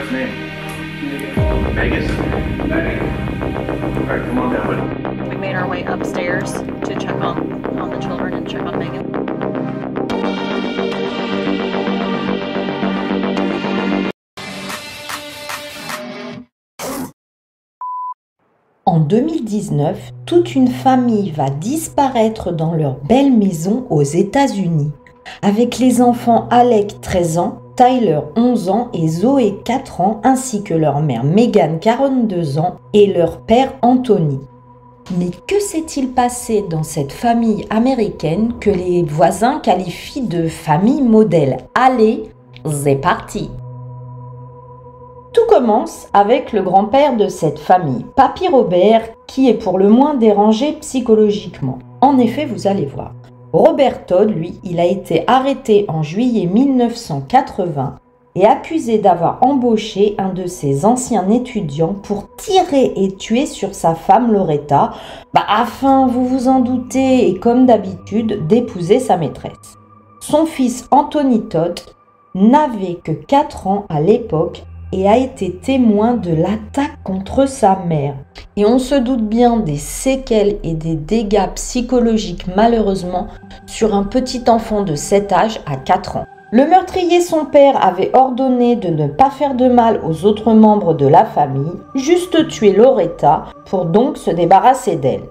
daughter's name? Megan. Megan. All right, come on down. We made our way upstairs to check on the children and check on Megan. En 2019, toute une famille va disparaître dans leur belle maison aux États-Unis, avec les enfants Alec, 13 ans, Tyler, 11 ans et Zoé, 4 ans, ainsi que leur mère Megan, 42 ans, et leur père Anthony. Mais que s'est-il passé dans cette famille américaine que les voisins qualifient de famille modèle? Allez, c'est parti! Tout commence avec le grand-père de cette famille, Papy Robert, qui est pour le moins dérangé psychologiquement. En effet, vous allez voir. Robert Todd, lui, il a été arrêté en juillet 1980 et accusé d'avoir embauché un de ses anciens étudiants pour tirer et tuer sur sa femme Loretta, afin, vous vous en doutez, et comme d'habitude, d'épouser sa maîtresse. Son fils Anthony Todd n'avait que 4 ans à l'époque et a été témoin de l'attaque contre sa mère. Et on se doute bien des séquelles et des dégâts psychologiques malheureusement sur un petit enfant de cet âge à 4 ans. Le meurtrier, son père, avait ordonné de ne pas faire de mal aux autres membres de la famille, juste tuer Loretta pour donc se débarrasser d'elle.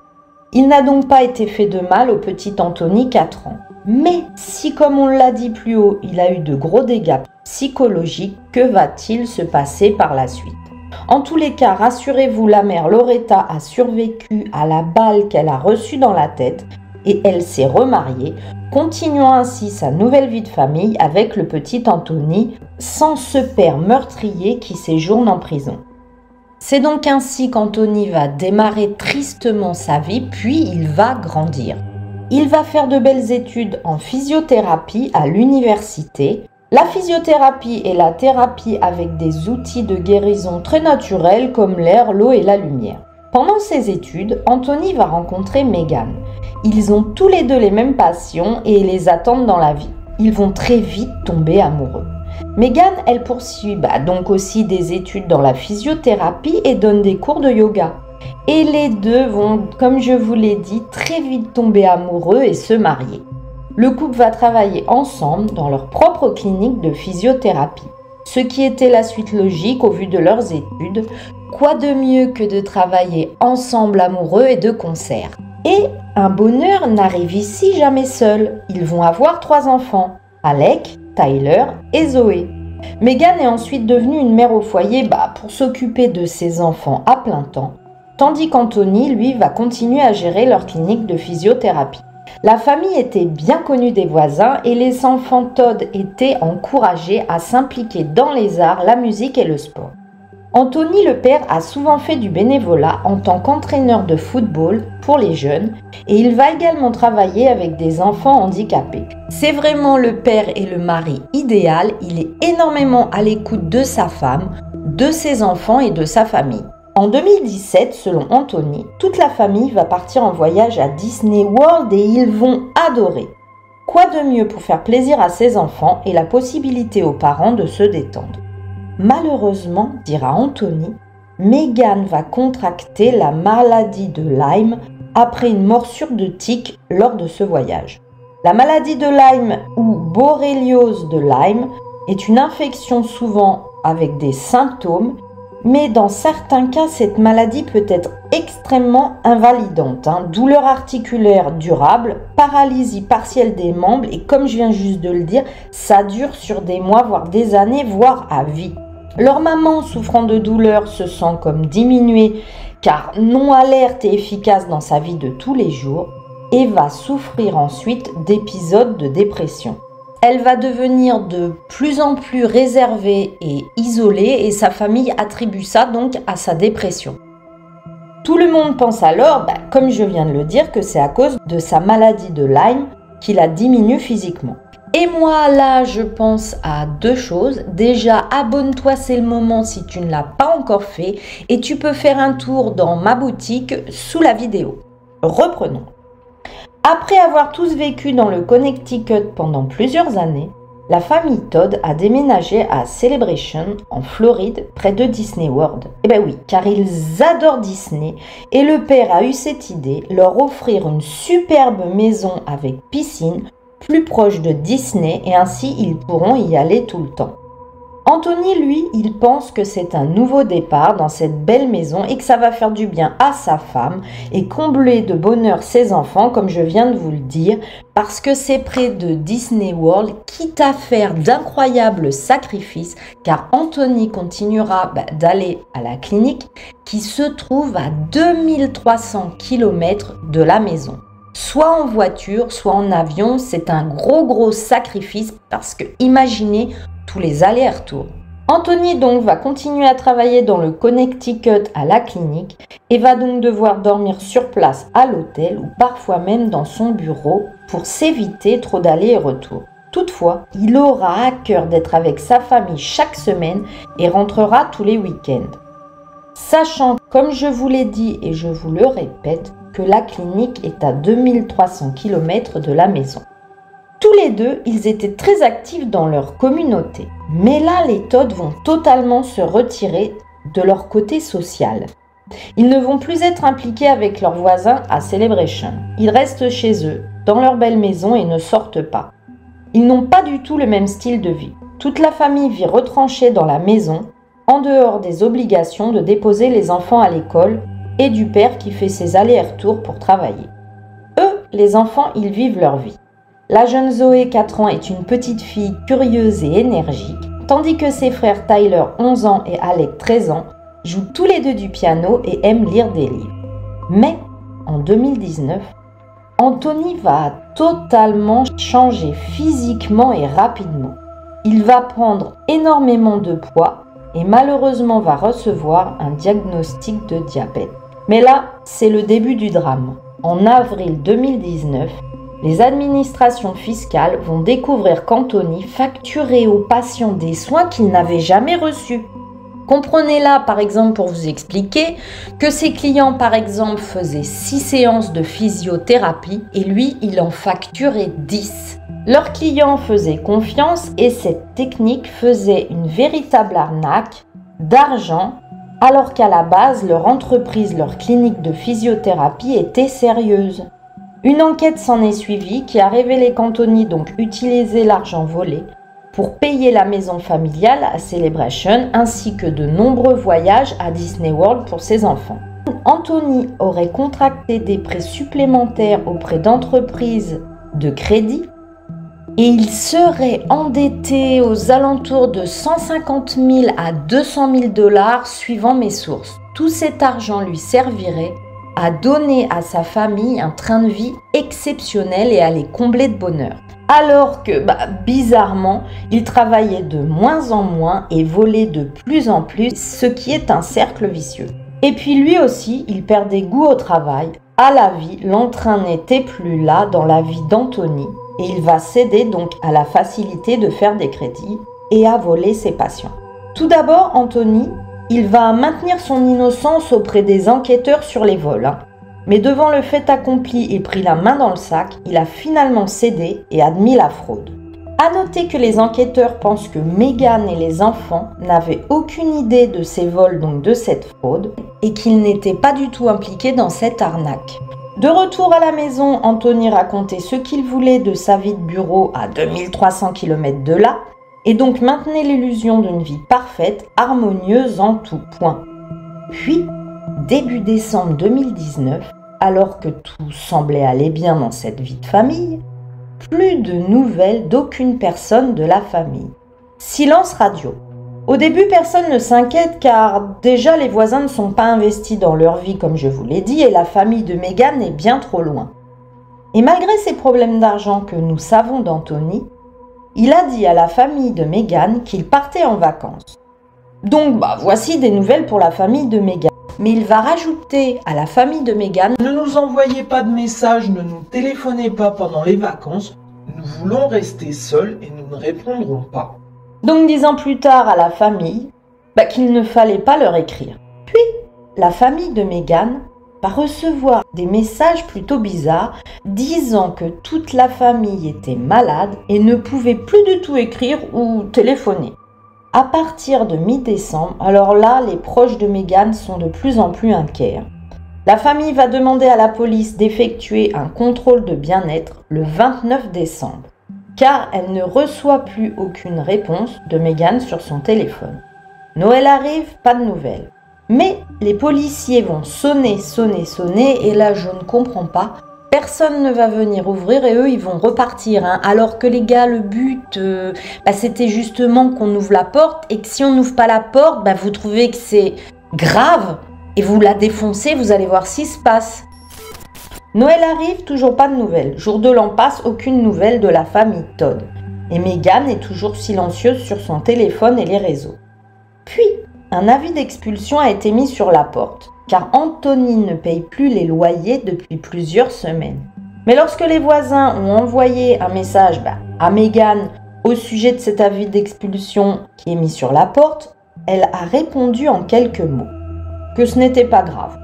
Il n'a donc pas été fait de mal au petit Anthony, 4 ans. Mais si, comme on l'a dit plus haut, il a eu de gros dégâts psychologiques, que va-t-il se passer par la suite? En tous les cas, rassurez-vous, la mère Loretta a survécu à la balle qu'elle a reçue dans la tête et elle s'est remariée, continuant ainsi sa nouvelle vie de famille avec le petit Anthony, sans ce père meurtrier qui séjourne en prison. C'est donc ainsi qu'Anthony va démarrer tristement sa vie, puis il va grandir. Il va faire de belles études en physiothérapie à l'université. La physiothérapie est la thérapie avec des outils de guérison très naturels comme l'air, l'eau et la lumière. Pendant ses études, Anthony va rencontrer Megan. Ils ont tous les deux les mêmes passions et les attendent dans la vie. Ils vont très vite tomber amoureux. Megan, elle poursuit donc aussi des études dans la physiothérapie et donne des cours de yoga. Et les deux vont, comme je vous l'ai dit, très vite tomber amoureux et se marier. Le couple va travailler ensemble dans leur propre clinique de physiothérapie, ce qui était la suite logique au vu de leurs études. Quoi de mieux que de travailler ensemble amoureux et de concert? Et un bonheur n'arrive ici jamais seul. Ils vont avoir 3 enfants, Alec, Tyler et Zoé. Megan est ensuite devenue une mère au foyer pour s'occuper de ses enfants à plein temps, tandis qu'Anthony, lui, va continuer à gérer leur clinique de physiothérapie. La famille était bien connue des voisins et les enfants Todd étaient encouragés à s'impliquer dans les arts, la musique et le sport. Anthony, le père, a souvent fait du bénévolat en tant qu'entraîneur de football pour les jeunes et il va également travailler avec des enfants handicapés. C'est vraiment le père et le mari idéal, il est énormément à l'écoute de sa femme, de ses enfants et de sa famille. En 2017, selon Anthony, toute la famille va partir en voyage à Disney World et ils vont adorer. Quoi de mieux pour faire plaisir à ses enfants et la possibilité aux parents de se détendre? Malheureusement, dira Anthony, Megan va contracter la maladie de Lyme après une morsure de tique lors de ce voyage. La maladie de Lyme ou borréliose de Lyme est une infection souvent avec des symptômes, mais dans certains cas, cette maladie peut être extrêmement invalidante. Douleur articulaire durable, paralysie partielle des membres et comme je viens juste de le dire, ça dure sur des mois, voire des années, voire à vie. Leur maman, souffrant de douleur, se sent comme diminuée car non alerte et efficace dans sa vie de tous les jours et va souffrir ensuite d'épisodes de dépression. Elle va devenir de plus en plus réservée et isolée et sa famille attribue ça donc à sa dépression. Tout le monde pense alors, comme je viens de le dire, que c'est à cause de sa maladie de Lyme qui la diminue physiquement. Et moi là, je pense à 2 choses. Déjà, abonne-toi, c'est le moment si tu ne l'as pas encore fait et tu peux faire un tour dans ma boutique sous la vidéo. Reprenons. Après avoir tous vécu dans le Connecticut pendant plusieurs années, La famille Todd a déménagé à Celebration, en Floride, près de Disney World. Eh ben oui, car ils adorent Disney et le père a eu cette idée, leur offrir une superbe maison avec piscine, plus proche de Disney et ainsi ils pourront y aller tout le temps. Anthony, lui, il pense que c'est un nouveau départ dans cette belle maison et que ça va faire du bien à sa femme et combler de bonheur ses enfants, comme je viens de vous le dire, parce que c'est près de Disney World, quitte à faire d'incroyables sacrifices, car Anthony continuera d'aller à la clinique qui se trouve à 2300 km de la maison. Soit en voiture, soit en avion, c'est un gros sacrifice parce que imaginez tous les allers-retours. Anthony donc va continuer à travailler dans le Connecticut à la clinique et va donc devoir dormir sur place à l'hôtel ou parfois même dans son bureau pour s'éviter trop d'allers et retours. Toutefois, il aura à cœur d'être avec sa famille chaque semaine et rentrera tous les week-ends. Sachant, comme je vous l'ai dit et je vous le répète, que la clinique est à 2300 km de la maison. Tous les deux, ils étaient très actifs dans leur communauté. Mais là, les Todd vont totalement se retirer de leur côté social. Ils ne vont plus être impliqués avec leurs voisins à Celebration. Ils restent chez eux, dans leur belle maison et ne sortent pas. Ils n'ont pas du tout le même style de vie. Toute la famille vit retranchée dans la maison, en dehors des obligations de déposer les enfants à l'école et du père qui fait ses allers-retours pour travailler. Eux, les enfants, ils vivent leur vie. La jeune Zoé, 4 ans, est une petite fille curieuse et énergique, tandis que ses frères Tyler, 11 ans, et Alec, 13 ans, jouent tous les deux du piano et aiment lire des livres. Mais, en 2019, Anthony va totalement changer physiquement et rapidement. Il va prendre énormément de poids et malheureusement va recevoir un diagnostic de diabète. Mais là, c'est le début du drame. En avril 2019, les administrations fiscales vont découvrir qu'Anthony facturait aux patients des soins qu'il n'avait jamais reçus. Comprenez là, par exemple, pour vous expliquer, que ses clients, par exemple, faisaient 6 séances de physiothérapie et lui, il en facturait 10. Leurs clients faisaient confiance et cette technique faisait une véritable arnaque d'argent, alors qu'à la base, leur entreprise, leur clinique de physiothérapie était sérieuse. Une enquête s'en est suivie qui a révélé qu'Anthony donc utilisait l'argent volé pour payer la maison familiale à Celebration ainsi que de nombreux voyages à Disney World pour ses enfants. Anthony aurait contracté des prêts supplémentaires auprès d'entreprises de crédit et il serait endetté aux alentours de 150 000 à 200 000 $ suivant mes sources. Tout cet argent lui servirait à donner à sa famille un train de vie exceptionnel et à les combler de bonheur. Alors que, bizarrement, il travaillait de moins en moins et volait de plus en plus, ce qui est un cercle vicieux. Et puis lui aussi, il perdait goût au travail, à la vie, l'entrain n'était plus là dans la vie d'Anthony et il va céder donc à la facilité de faire des crédits et à voler ses patients. Tout d'abord, Anthony, il va maintenir son innocence auprès des enquêteurs sur les vols. Mais devant le fait accompli et pris la main dans le sac, il a finalement cédé et admis la fraude. À noter que les enquêteurs pensent que Meghan et les enfants n'avaient aucune idée de ces vols, donc de cette fraude, et qu'ils n'étaient pas du tout impliqués dans cette arnaque. De retour à la maison, Anthony racontait ce qu'il voulait de sa vie de bureau à 2300 km de là, et donc maintenait l'illusion d'une vie parfaite, harmonieuse en tout point. Puis, début décembre 2019, alors que tout semblait aller bien dans cette vie de famille, plus de nouvelles d'aucune personne de la famille. Silence radio. Au début, personne ne s'inquiète car déjà les voisins ne sont pas investis dans leur vie comme je vous l'ai dit et la famille de Meghan est bien trop loin. Et malgré ces problèmes d'argent que nous savons d'Anthony, il a dit à la famille de Meghan qu'il partait en vacances. Donc voici des nouvelles pour la famille de Meghan. Mais il va rajouter à la famille de Meghan: ne nous envoyez pas de messages, ne nous téléphonez pas pendant les vacances, nous voulons rester seuls et nous ne répondrons pas. Donc 10 ans plus tard à la famille qu'il ne fallait pas leur écrire. Puis la famille de Meghan va recevoir des messages plutôt bizarres disant que toute la famille était malade et ne pouvait plus du tout écrire ou téléphoner. À partir de mi-décembre, alors là, les proches de Megan sont de plus en plus inquiets. La famille va demander à la police d'effectuer un contrôle de bien-être le 29 décembre, car elle ne reçoit plus aucune réponse de Megan sur son téléphone. Noël arrive, pas de nouvelles. Mais les policiers vont sonner, et là je ne comprends pas. Personne ne va venir ouvrir et eux ils vont repartir. Alors que les gars, le but c'était justement qu'on ouvre la porte et que si on n'ouvre pas la porte, vous trouvez que c'est grave et vous la défoncez, vous allez voir ce qui se passe. Noël arrive, toujours pas de nouvelles. Jour de l'an passe, aucune nouvelle de la famille Todd. Et Megan est toujours silencieuse sur son téléphone et les réseaux. Puis, un avis d'expulsion a été mis sur la porte, car Anthony ne paye plus les loyers depuis plusieurs semaines. Mais lorsque les voisins ont envoyé un message à Megan au sujet de cet avis d'expulsion qui est mis sur la porte, elle a répondu en quelques mots que ce n'était pas grave.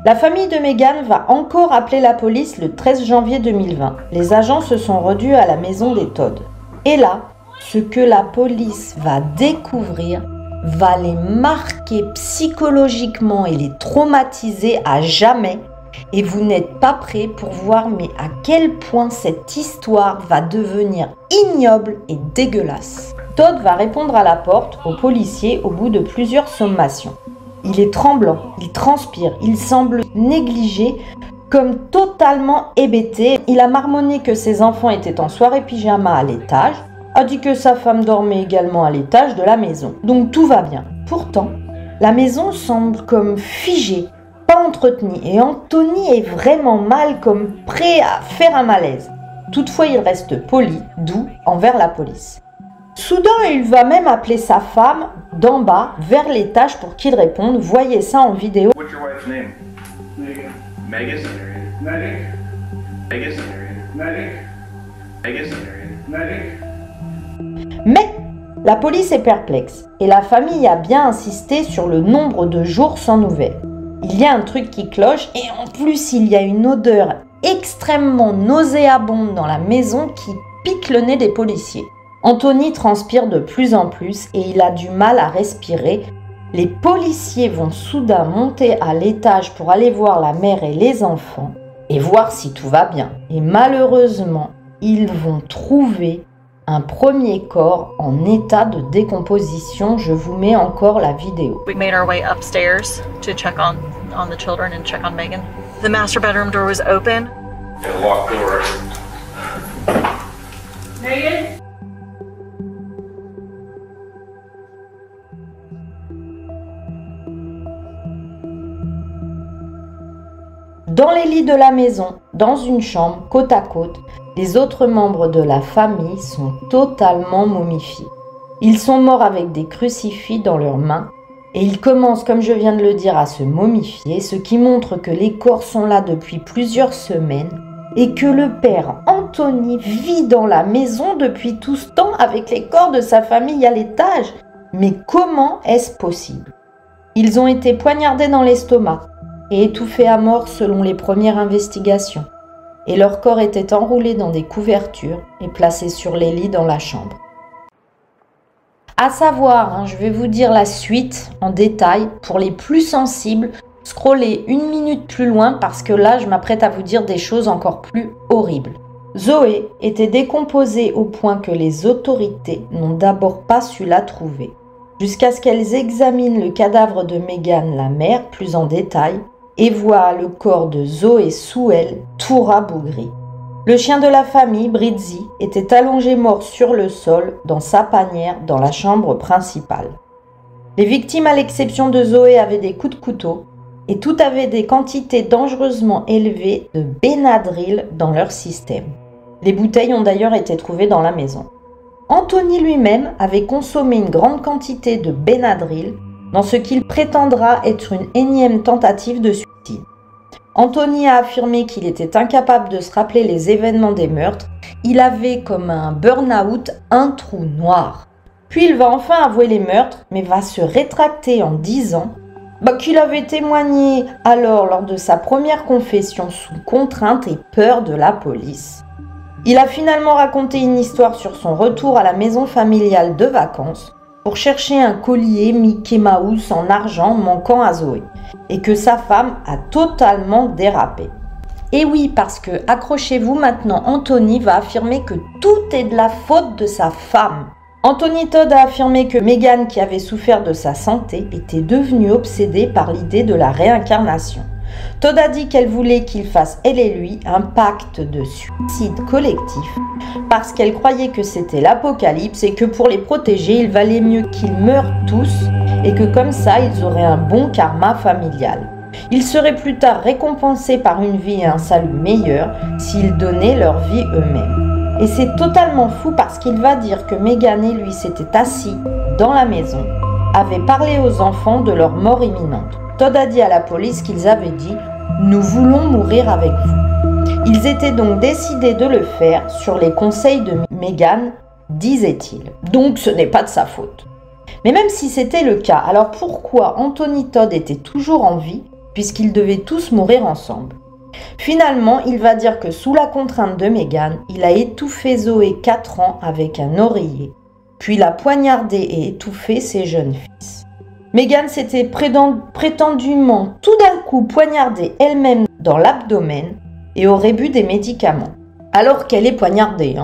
La famille de Megan va encore appeler la police le 13 janvier 2020. Les agents se sont rendus à la maison des Todd. Et là, ce que la police va découvrir va les marquer psychologiquement et les traumatiser à jamais. Et vous n'êtes pas prêts pour voir mais à quel point cette histoire va devenir ignoble et dégueulasse. Todd va répondre à la porte aux policiers au bout de plusieurs sommations. Il est tremblant, il transpire, il semble négligé, comme totalement hébété. Il a marmonné que ses enfants étaient en soirée pyjama à l'étage, a dit que sa femme dormait également à l'étage de la maison. Donc tout va bien. Pourtant, la maison semble comme figée, pas entretenue, et Anthony est vraiment mal, comme prêt à faire un malaise. Toutefois, il reste poli, doux envers la police. Soudain, il va même appeler sa femme d'en bas vers l'étage pour qu'il réponde. Voyez ça en vidéo. What's your wife's name? Megan. Megan? Medic. Megan? Medic. Megan? Medic. Mais la police est perplexe et la famille a bien insisté sur le nombre de jours sans nouvelles. Il y a un truc qui cloche et en plus il y a une odeur extrêmement nauséabonde dans la maison qui pique le nez des policiers. Anthony transpire de plus en plus et il a du mal à respirer. Les policiers vont soudain monter à l'étage pour aller voir la mère et les enfants et voir si tout va bien. Et malheureusement, ils vont trouver un premier corps en état de décomposition. Je vous mets encore la vidéo. We made our way upstairs to check on the children and check on Megan. The master bedroom door was open. Yeah, locked door. Megan. Dans les lits de la maison, dans une chambre, côte à côte, les autres membres de la famille sont totalement momifiés. Ils sont morts avec des crucifix dans leurs mains et ils commencent, comme je viens de le dire, à se momifier, ce qui montre que les corps sont là depuis plusieurs semaines et que le père Anthony vit dans la maison depuis tout ce temps avec les corps de sa famille à l'étage. Mais comment est-ce possible? Ils ont été poignardés dans l'estomac et étouffés à mort selon les premières investigations. Et leurs corps étaient enroulés dans des couvertures et placés sur les lits dans la chambre. À savoir, je vais vous dire la suite en détail. Pour les plus sensibles, scrollez 1 minute plus loin parce que là, je m'apprête à vous dire des choses encore plus horribles. Zoé était décomposée au point que les autorités n'ont d'abord pas su la trouver. Jusqu'à ce qu'elles examinent le cadavre de Megan, la mère, plus en détail, et voient le corps de Zoé sous elle, tout rabougri. Le chien de la famille, Brizzy, était allongé mort sur le sol, dans sa panière, dans la chambre principale. Les victimes, à l'exception de Zoé, avaient des coups de couteau, et toutes avaient des quantités dangereusement élevées de Benadryl dans leur système. Les bouteilles ont d'ailleurs été trouvées dans la maison. Anthony lui-même avait consommé une grande quantité de Benadryl dans ce qu'il prétendra être une énième tentative de suicide. Anthony a affirmé qu'il était incapable de se rappeler les événements des meurtres. Il avait comme un burn-out un trou noir. Puis il va enfin avouer les meurtres, mais va se rétracter en disant qu'il avait témoigné alors lors de sa première confession sous contrainte et peur de la police. Il a finalement raconté une histoire sur son retour à la maison familiale de vacances pour chercher un collier Mickey Mouse en argent manquant à Zoé et que sa femme a totalement dérapé. Et oui, parce que, accrochez-vous maintenant, Anthony va affirmer que tout est de la faute de sa femme. Anthony Todd a affirmé que Megan, qui avait souffert de sa santé, était devenue obsédée par l'idée de la réincarnation. Todd a dit qu'elle voulait qu'il fasse, elle et lui, un pacte de suicide collectif parce qu'elle croyait que c'était l'apocalypse et que pour les protéger, il valait mieux qu'ils meurent tous et que comme ça, ils auraient un bon karma familial. Ils seraient plus tard récompensés par une vie et un salut meilleur s'ils donnaient leur vie eux-mêmes. Et c'est totalement fou parce qu'il va dire que Megan et lui s'étaient assis dans la maison, avaient parlé aux enfants de leur mort imminente. Todd a dit à la police qu'ils avaient dit « Nous voulons mourir avec vous ». Ils étaient donc décidés de le faire sur les conseils de Megan, disait-il. Donc ce n'est pas de sa faute. Mais même si c'était le cas, alors pourquoi Anthony Todd était toujours en vie puisqu'ils devaient tous mourir ensemble? Finalement, il va dire que sous la contrainte de Megan, il a étouffé Zoé 4 ans avec un oreiller, puis l'a poignardé et étouffé ses jeunes fils. Megan s'était prétendument tout d'un coup poignardée elle-même dans l'abdomen et aurait bu des médicaments, alors qu'elle est poignardée.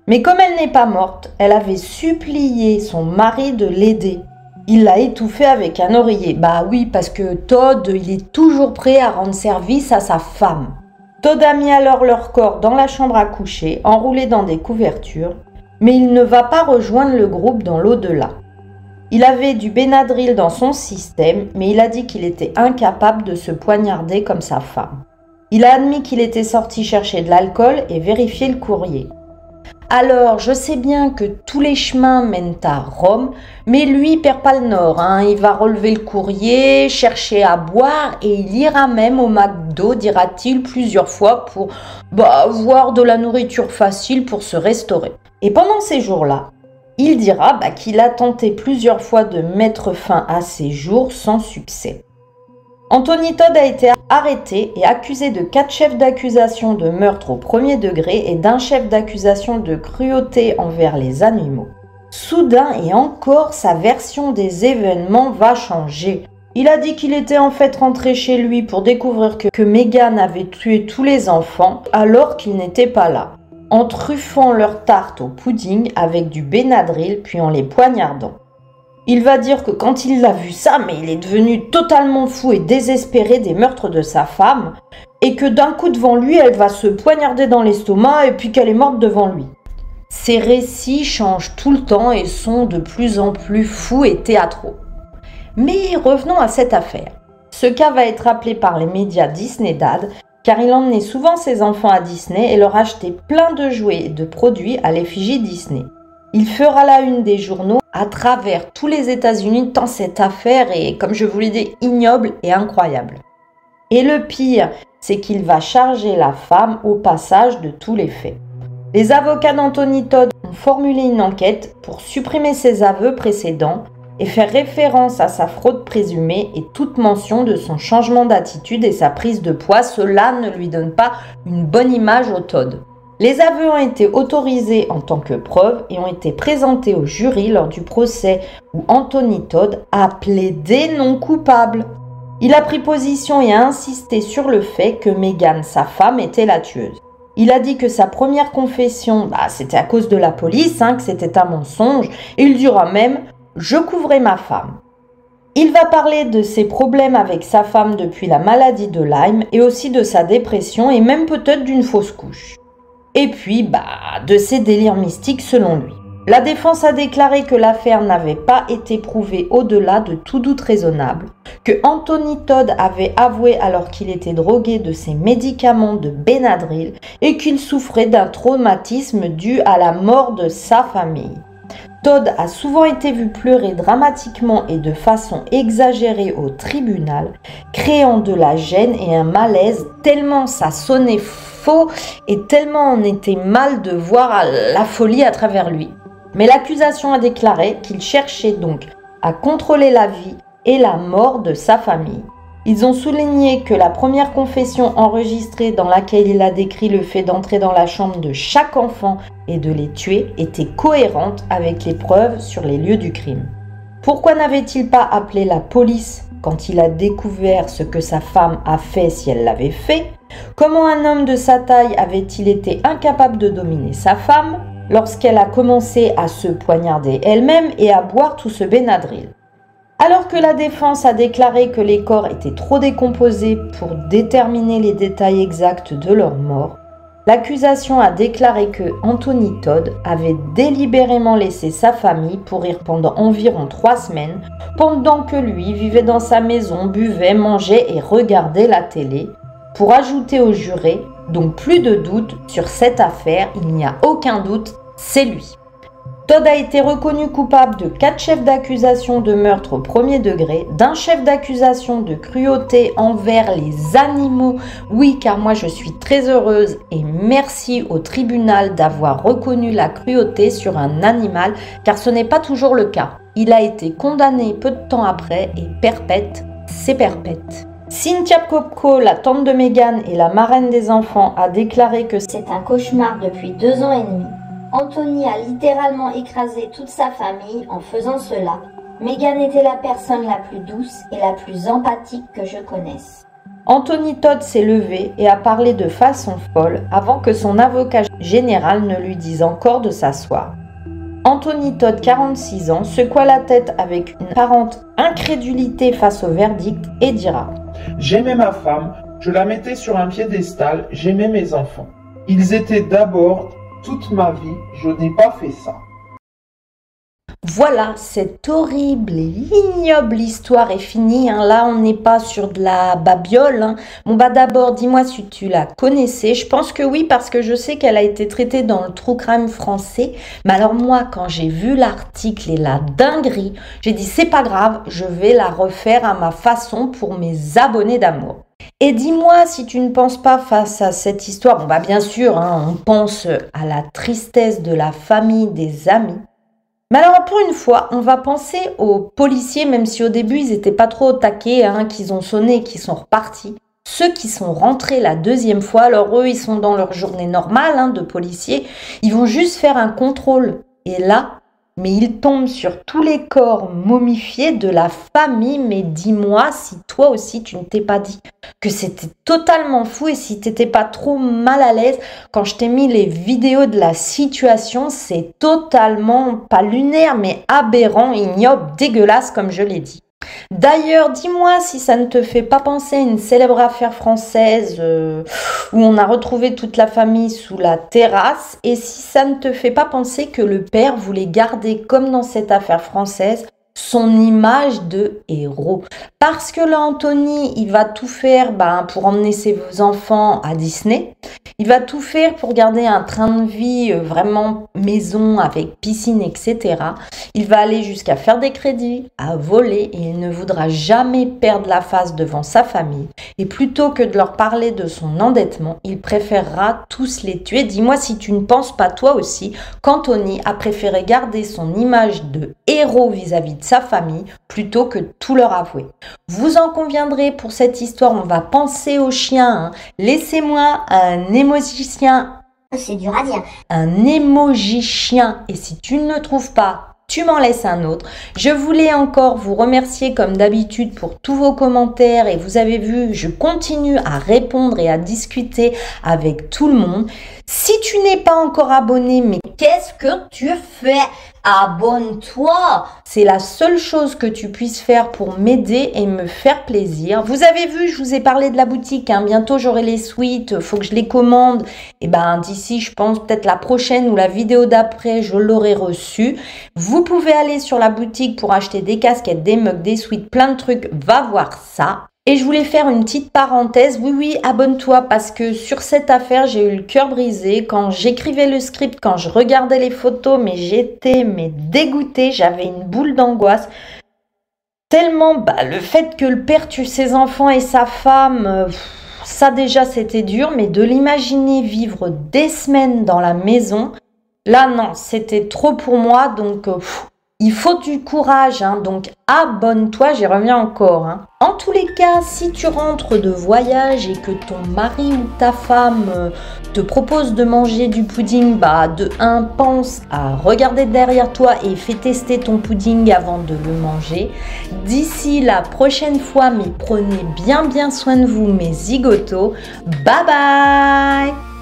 Mais comme elle n'est pas morte, elle avait supplié son mari de l'aider. Il l'a étouffée avec un oreiller. Bah oui, parce que Todd, il est toujours prêt à rendre service à sa femme. Todd a mis alors leur corps dans la chambre à coucher, enroulé dans des couvertures, mais il ne va pas rejoindre le groupe dans l'au-delà. Il avait du Benadryl dans son système, mais il a dit qu'il était incapable de se poignarder comme sa femme. Il a admis qu'il était sorti chercher de l'alcool et vérifier le courrier. Alors, je sais bien que tous les chemins mènent à Rome, mais lui perd pas le nord. Il va relever le courrier, chercher à boire et il ira même au McDo, dira-t-il plusieurs fois, pour voir de la nourriture facile pour se restaurer. Et pendant ces jours-là, il dira qu'il a tenté plusieurs fois de mettre fin à ses jours sans succès. Anthony Todd a été arrêté et accusé de 4 chefs d'accusation de meurtre au premier degré et d'un chef d'accusation de cruauté envers les animaux. Soudain et encore, sa version des événements va changer. Il a dit qu'il était en fait rentré chez lui pour découvrir que Megan avait tué tous les enfants alors qu'il n'était pas là, en truffant leur tarte au pudding avec du Benadryl puis en les poignardant. Il va dire que quand il a vu ça, mais il est devenu totalement fou et désespéré des meurtres de sa femme et que d'un coup devant lui, elle va se poignarder dans l'estomac et puis qu'elle est morte devant lui. Ces récits changent tout le temps et sont de plus en plus fous et théâtraux. Mais revenons à cette affaire. Ce cas va être appelé par les médias Disney Dad car il emmenait souvent ses enfants à Disney et leur achetait plein de jouets et de produits à l'effigie Disney. Il fera la une des journaux à travers tous les États-Unis tant cette affaire est, comme je vous l'ai dit, ignoble et incroyable. Et le pire, c'est qu'il va charger la femme au passage de tous les faits. Les avocats d'Anthony Todd ont formulé une enquête pour supprimer ses aveux précédents et faire référence à sa fraude présumée et toute mention de son changement d'attitude et sa prise de poids. Cela ne lui donne pas une bonne image au Todd. Les aveux ont été autorisés en tant que preuve et ont été présentés au jury lors du procès où Anthony Todd a plaidé non coupable. Il a pris position et a insisté sur le fait que Megan, sa femme, était la tueuse. Il a dit que sa première confession, c'était à cause de la police, que c'était un mensonge, et il dira même « je couvrais ma femme ». Il va parler de ses problèmes avec sa femme depuis la maladie de Lyme et aussi de sa dépression et même peut-être d'une fausse couche. Et puis, de ses délires mystiques selon lui. La défense a déclaré que l'affaire n'avait pas été prouvée au-delà de tout doute raisonnable, que Anthony Todd avait avoué alors qu'il était drogué de ses médicaments de Benadryl et qu'il souffrait d'un traumatisme dû à la mort de sa famille. Todd a souvent été vu pleurer dramatiquement et de façon exagérée au tribunal, créant de la gêne et un malaise tellement ça sonnait faux et tellement on était mal de voir la folie à travers lui. Mais l'accusation a déclaré qu'il cherchait donc à contrôler la vie et la mort de sa famille. Ils ont souligné que la première confession enregistrée dans laquelle il a décrit le fait d'entrer dans la chambre de chaque enfant et de les tuer était cohérente avec les preuves sur les lieux du crime. Pourquoi n'avait-il pas appelé la police quand il a découvert ce que sa femme a fait si elle l'avait fait? Comment un homme de sa taille avait-il été incapable de dominer sa femme lorsqu'elle a commencé à se poignarder elle-même et à boire tout ce Benadryl? Alors que la défense a déclaré que les corps étaient trop décomposés pour déterminer les détails exacts de leur mort, l'accusation a déclaré que Anthony Todd avait délibérément laissé sa famille pourrir pendant environ 3 semaines, pendant que lui vivait dans sa maison, buvait, mangeait et regardait la télé, pour ajouter aux jurés, donc plus de doute sur cette affaire, il n'y a aucun doute, c'est lui. Todd a été reconnu coupable de 4 chefs d'accusation de meurtre au premier degré, d'un chef d'accusation de cruauté envers les animaux. Oui, car moi je suis très heureuse et merci au tribunal d'avoir reconnu la cruauté sur un animal, car ce n'est pas toujours le cas. Il a été condamné peu de temps après et perpète, c'est perpète. Cynthia Kopko, la tante de Meghan et la marraine des enfants, a déclaré que c'est un cauchemar depuis 2 ans et demi. Anthony a littéralement écrasé toute sa famille en faisant cela. Meghan était la personne la plus douce et la plus empathique que je connaisse. Anthony Todd s'est levé et a parlé de façon folle avant que son avocat général ne lui dise encore de s'asseoir. Anthony Todd, 46 ans, secoua la tête avec une apparente incrédulité face au verdict et dira « J'aimais ma femme, je la mettais sur un piédestal, j'aimais mes enfants. Ils étaient d'abord... Toute ma vie, je n'ai pas fait ça. » Voilà, cette horrible et ignoble histoire est finie. Là, on n'est pas sur de la babiole. Bon, d'abord, dis-moi si tu la connaissais. Je pense que oui, parce que je sais qu'elle a été traitée dans le True Crime français. Mais alors moi, quand j'ai vu l'article et la dinguerie, j'ai dit c'est pas grave, je vais la refaire à ma façon pour mes abonnés d'amour. Et dis-moi si tu ne penses pas face à cette histoire, bien sûr, on pense à la tristesse de la famille, des amis. Mais alors pour une fois, on va penser aux policiers, même si au début ils n'étaient pas trop au taquet, qu'ils ont sonné, qu'ils sont repartis. Ceux qui sont rentrés la 2e fois, alors eux ils sont dans leur journée normale de policiers, ils vont juste faire un contrôle. Et là, mais ils tombent sur tous les corps momifiés de la famille. Mais dis-moi si toi aussi tu ne t'es pas dit que c'était totalement fou et si t'étais pas trop mal à l'aise quand je t'ai mis les vidéos de la situation. C'est totalement pas lunaire mais aberrant, ignoble, dégueulasse comme je l'ai dit. D'ailleurs, dis-moi si ça ne te fait pas penser à une célèbre affaire française où on a retrouvé toute la famille sous la terrasse, et si ça ne te fait pas penser que le père voulait garder, comme dans cette affaire française, son image de héros. Parce que là, Anthony, il va tout faire pour emmener ses enfants à Disney. Il va tout faire pour garder un train de vie vraiment maison avec piscine, etc. Il va aller jusqu'à faire des crédits, à voler, et il ne voudra jamais perdre la face devant sa famille. Et plutôt que de leur parler de son endettement, il préférera tous les tuer. Dis-moi si tu ne penses pas toi aussi qu'Anthony a préféré garder son image de héros vis-à-vis de sa famille plutôt que tout leur avouer. Vous en conviendrez, pour cette histoire, on va penser aux chiens. Laissez-moi un emoji chien. C'est dur à dire. Un emoji chien. Et si tu ne le trouves pas, tu m'en laisses un autre. Je voulais encore vous remercier comme d'habitude pour tous vos commentaires, et vous avez vu, je continue à répondre et à discuter avec tout le monde. Si tu n'es pas encore abonné, mais qu'est-ce que tu fais? Abonne-toi! C'est la seule chose que tu puisses faire pour m'aider et me faire plaisir. Vous avez vu, je vous ai parlé de la boutique. Bientôt, j'aurai les suites. Faut que je les commande. Et d'ici, je pense peut-être la prochaine ou la vidéo d'après, je l'aurai reçu. Vous pouvez aller sur la boutique pour acheter des casquettes, des mugs, des suites, plein de trucs. Va voir ça. Et je voulais faire une petite parenthèse. Oui, abonne-toi, parce que sur cette affaire, j'ai eu le cœur brisé. Quand j'écrivais le script, quand je regardais les photos, mais j'étais dégoûtée. J'avais une boule d'angoisse. Tellement, le fait que le père tue ses enfants et sa femme, ça déjà c'était dur. Mais de l'imaginer vivre des semaines dans la maison, là non, c'était trop pour moi. Donc Il faut du courage, hein, donc abonne-toi, j'y reviens encore. Hein. En tous les cas, si tu rentres de voyage et que ton mari ou ta femme te propose de manger du pudding, de 1, pense à regarder derrière toi et fais tester ton pudding avant de le manger. D'ici la prochaine fois, mais prenez bien soin de vous, mes zigotos. Bye bye!